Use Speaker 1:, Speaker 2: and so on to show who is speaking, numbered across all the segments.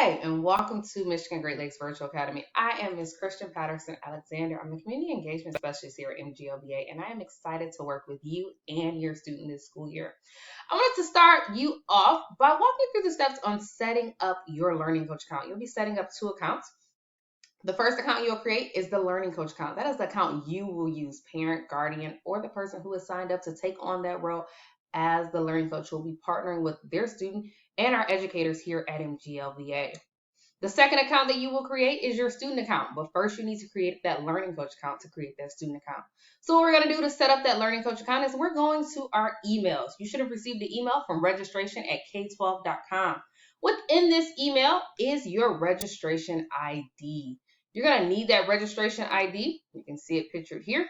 Speaker 1: Hi, and welcome to Michigan Great Lakes Virtual Academy. I am Ms. Christian Patterson Alexander. I'm the Community Engagement Specialist here at MGLVA, and I am excited to work with you and your student this school year. I wanted to start you off by walking through the steps on setting up your Learning Coach account. You'll be setting up two accounts. The first account you'll create is the Learning Coach account. That is the account you will use, parent, guardian, or the person who has signed up to take on that role as the Learning Coach. Will be partnering with their student and our educators here at MGLVA. The second account that you will create is your student account, but first you need to create that Learning Coach account to create that student account. So what we're going to do to set up that Learning Coach account is we're going to our emails. You should have received the email from registration@k12.com. Within this email is your registration ID. You're going to need that registration ID. You can see it pictured here.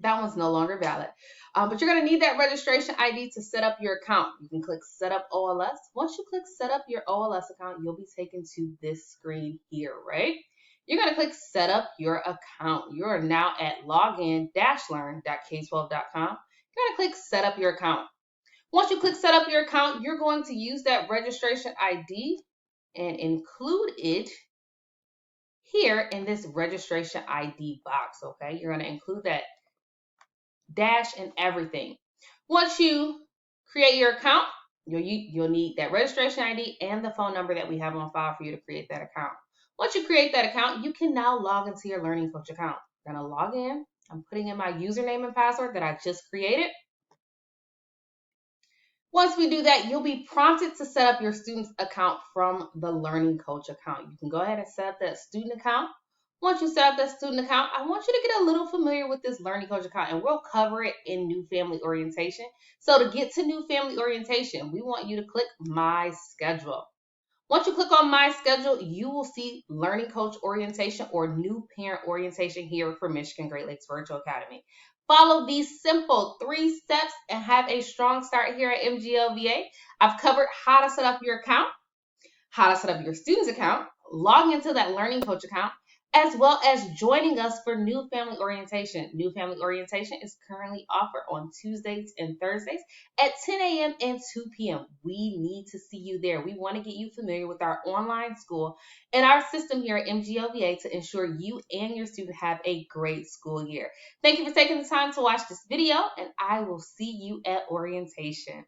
Speaker 1: That one's no longer valid. But you're going to need that registration ID to set up your account. You can click Set Up OLS. Once you click Set Up Your OLS account, you'll be taken to this screen here, right? You're going to click Set Up Your Account. You are now at login-learn.k12.com. You're going to click Set Up Your Account. Once you click Set Up Your Account, you're going to use that registration ID and include it here in this registration ID box, okay? You're going to include that dash and everything. Once you create your account, you'll need that registration ID and the phone number that we have on file for you to create that account. Once you create that account, you can now log into your Learning Coach account. I'm going to log in. I'm putting in my username and password that I just created. Once we do that, you'll be prompted to set up your student's account from the Learning Coach account. You can go ahead and set up that student account. Once you set up that student account, I want you to get a little familiar with this Learning Coach account, and we'll cover it in New Family Orientation. So to get to New Family Orientation, we want you to click My Schedule. Once you click on My Schedule, you will see Learning Coach Orientation or New Parent Orientation here for Michigan Great Lakes Virtual Academy. Follow these simple 3 steps and have a strong start here at MGLVA. I've covered how to set up your account, how to set up your student's account, log into that Learning Coach account, as well as joining us for New Family Orientation. New Family Orientation is currently offered on Tuesdays and Thursdays at 10 a.m. and 2 p.m. We need to see you there. We want to get you familiar with our online school and our system here at MGLVA to ensure you and your student have a great school year. Thank you for taking the time to watch this video, and I will see you at orientation.